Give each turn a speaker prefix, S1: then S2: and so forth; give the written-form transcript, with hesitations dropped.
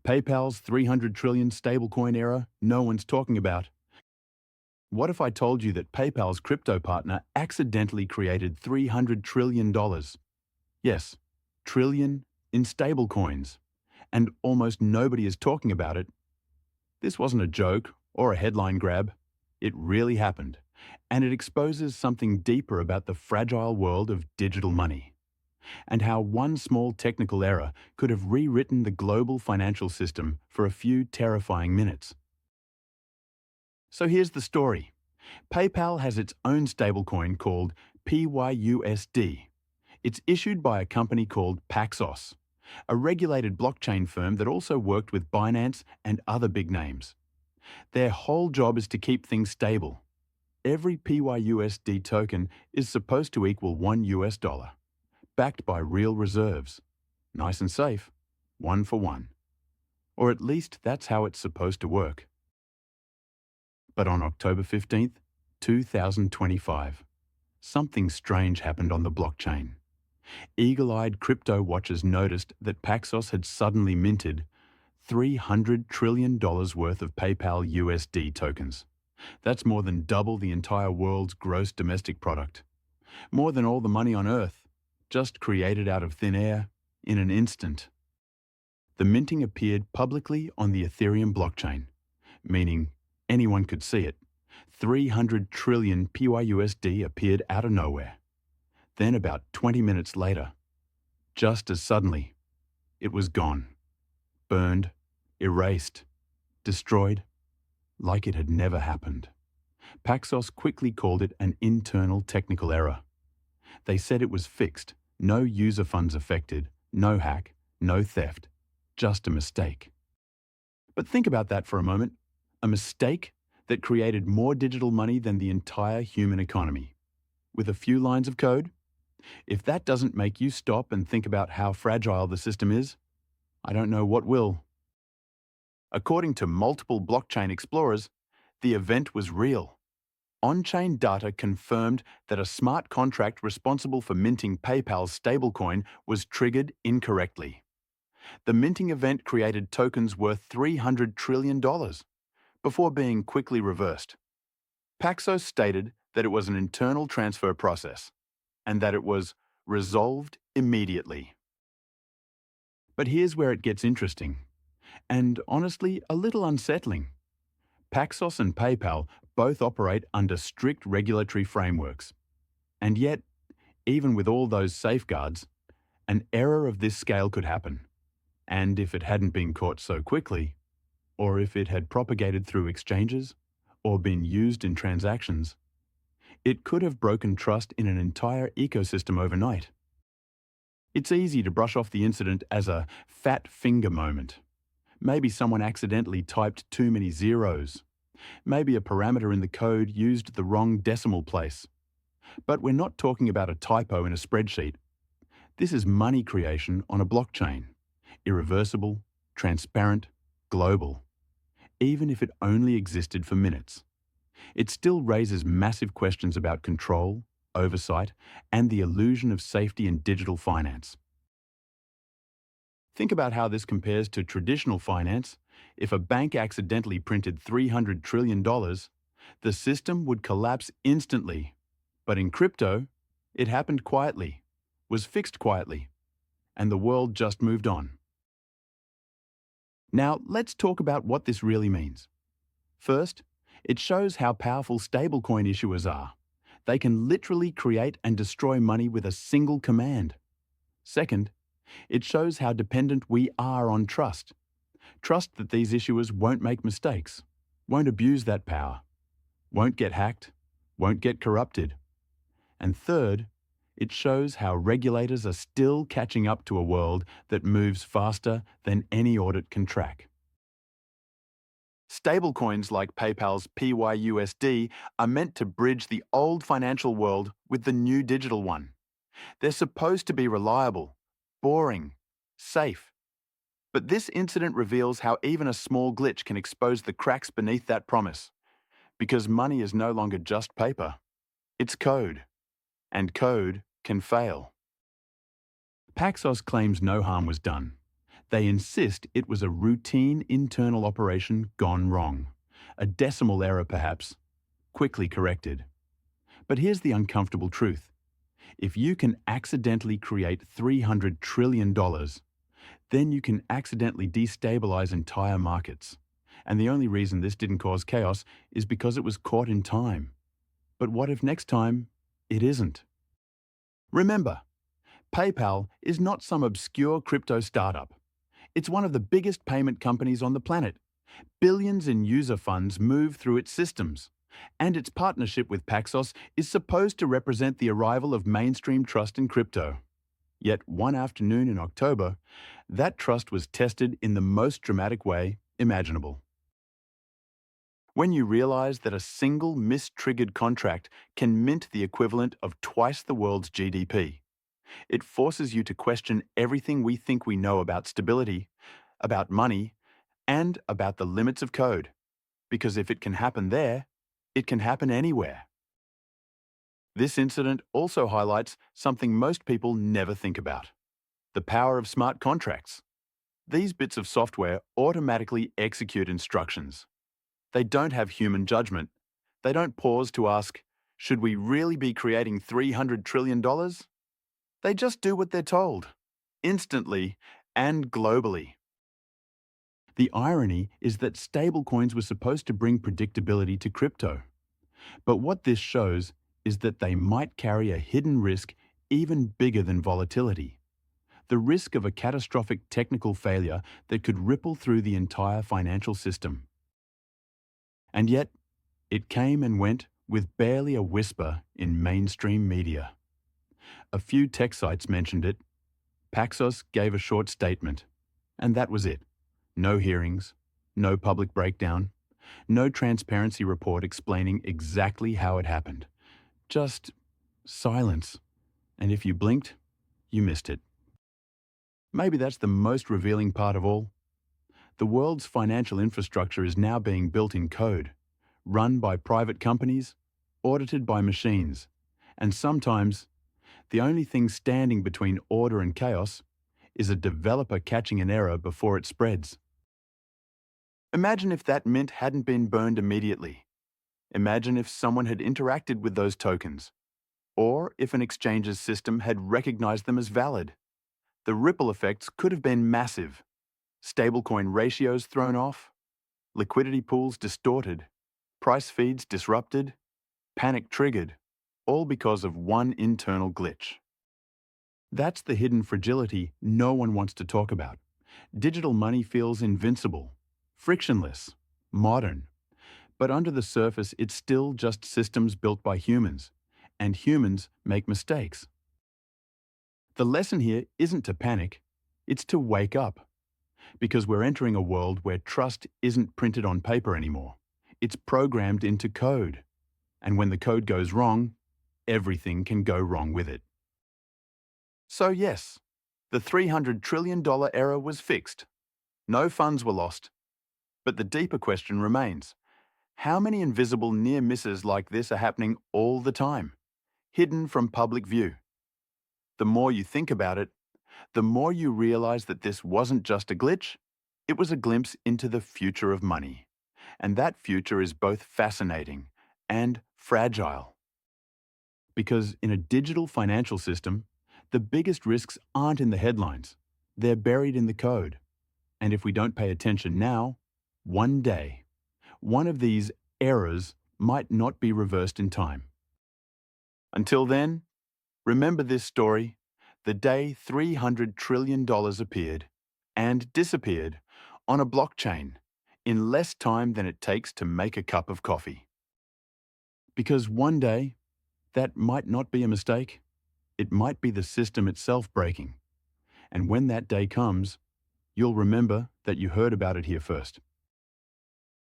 S1: PayPal's 300 trillion stablecoin era no one's talking about. What if I told you that PayPal's crypto partner accidentally created $300 trillion? Yes, trillion in stablecoins. And almost nobody is talking about it. This wasn't a joke or a headline grab. It really happened. And it exposes something deeper about the fragile world of digital money, and how one small technical error could have rewritten the global financial system for a few terrifying minutes. So here's the story. PayPal has its own stablecoin called PYUSD. It's issued by a company called Paxos, a regulated blockchain firm that also worked with Binance and other big names. Their whole job is to keep things stable. Every PYUSD token is supposed to equal $1, backed by real reserves. Nice and safe, 1 for 1. Or at least that's how it's supposed to work. But on October 15th, 2025, something strange happened on the blockchain. Eagle-eyed crypto watchers noticed that Paxos had suddenly minted $300 trillion worth of PayPal USD tokens. That's more than double the entire world's gross domestic product. More than all the money on Earth, just created out of thin air in an instant. The minting appeared publicly on the Ethereum blockchain, meaning anyone could see it. 300 trillion PYUSD appeared out of nowhere. Then about 20 minutes later, just as suddenly, it was gone. Burned, erased, destroyed, like it had never happened. Paxos quickly called it an internal technical error. They said it was fixed, no user funds affected, no hack, no theft, just a mistake. But think about that for a moment. A mistake that created more digital money than the entire human economy. With a few lines of code? If that doesn't make you stop and think about how fragile the system is, I don't know what will. According to multiple blockchain explorers, the event was real. On-chain data confirmed that a smart contract responsible for minting PayPal's stablecoin was triggered incorrectly. The minting event created tokens worth $300 trillion before being quickly reversed. Paxos stated that it was an internal transfer process and that it was resolved immediately. But here's where it gets interesting, and honestly a little unsettling. Paxos and PayPal both operate under strict regulatory frameworks. And yet, even with all those safeguards, an error of this scale could happen. And if it hadn't been caught so quickly, or if it had propagated through exchanges, or been used in transactions, it could have broken trust in an entire ecosystem overnight. It's easy to brush off the incident as a fat finger moment. Maybe someone accidentally typed too many zeros. Maybe a parameter in the code used the wrong decimal place. But we're not talking about a typo in a spreadsheet. This is money creation on a blockchain. Irreversible, transparent, global. Even if it only existed for minutes. It still raises massive questions about control, oversight, and the illusion of safety in digital finance. Think about how this compares to traditional finance. If a bank accidentally printed $300 trillion, the system would collapse instantly. But in crypto, it happened quietly, was fixed quietly, and the world just moved on. Now, let's talk about what this really means. First, it shows how powerful stablecoin issuers are. They can literally create and destroy money with a single command. Second, it shows how dependent we are on trust. Trust that these issuers won't make mistakes, won't abuse that power, won't get hacked, won't get corrupted. And third, it shows how regulators are still catching up to a world that moves faster than any audit can track. Stablecoins like PayPal's PYUSD are meant to bridge the old financial world with the new digital one. They're supposed to be reliable, boring, safe. But this incident reveals how even a small glitch can expose the cracks beneath that promise. Because money is no longer just paper. It's code. And code can fail. Paxos claims no harm was done. They insist it was a routine internal operation gone wrong. A decimal error perhaps, quickly corrected. But here's the uncomfortable truth. If you can accidentally create $300 trillion, then you can accidentally destabilize entire markets. And the only reason this didn't cause chaos is because it was caught in time. But what if next time it isn't? Remember, PayPal is not some obscure crypto startup. It's one of the biggest payment companies on the planet. Billions in user funds move through its systems. And its partnership with Paxos is supposed to represent the arrival of mainstream trust in crypto. Yet one afternoon in October, that trust was tested in the most dramatic way imaginable. When you realize that a single mistriggered contract can mint the equivalent of twice the world's GDP, it forces you to question everything we think we know about stability, about money, and about the limits of code. Because if it can happen there, it can happen anywhere. This incident also highlights something most people never think about: the power of smart contracts. These bits of software automatically execute instructions. They don't have human judgment. They don't pause to ask, should we really be creating $300 trillion? They just do what they're told, instantly and globally. The irony is that stablecoins were supposed to bring predictability to crypto. But what this shows is that they might carry a hidden risk even bigger than volatility: the risk of a catastrophic technical failure that could ripple through the entire financial system. And yet, it came and went with barely a whisper in mainstream media. A few tech sites mentioned it. Paxos gave a short statement, and that was it. No hearings, no public breakdown, no transparency report explaining exactly how it happened. Just silence. And if you blinked, you missed it. Maybe that's the most revealing part of all. The world's financial infrastructure is now being built in code, run by private companies, audited by machines, and sometimes the only thing standing between order and chaos is a developer catching an error before it spreads. Imagine if that mint hadn't been burned immediately. Imagine if someone had interacted with those tokens, or if an exchange's system had recognized them as valid. The ripple effects could have been massive. Stablecoin ratios thrown off, liquidity pools distorted, price feeds disrupted, panic triggered, all because of one internal glitch. That's the hidden fragility no one wants to talk about. Digital money feels invincible, frictionless, modern. But under the surface, it's still just systems built by humans, and humans make mistakes. The lesson here isn't to panic, it's to wake up. Because we're entering a world where trust isn't printed on paper anymore. It's programmed into code. And when the code goes wrong, everything can go wrong with it. So yes, the $300 trillion error was fixed. No funds were lost. But the deeper question remains: how many invisible near misses like this are happening all the time, hidden from public view? The more you think about it, the more you realize that this wasn't just a glitch, it was a glimpse into the future of money. And that future is both fascinating and fragile. Because in a digital financial system, the biggest risks aren't in the headlines. They're buried in the code. And if we don't pay attention now, one day, one of these errors might not be reversed in time. Until then, remember this story: the day $300 trillion appeared and disappeared on a blockchain in less time than it takes to make a cup of coffee. Because one day, that might not be a mistake. It might be the system itself breaking. And when that day comes, you'll remember that you heard about it here first.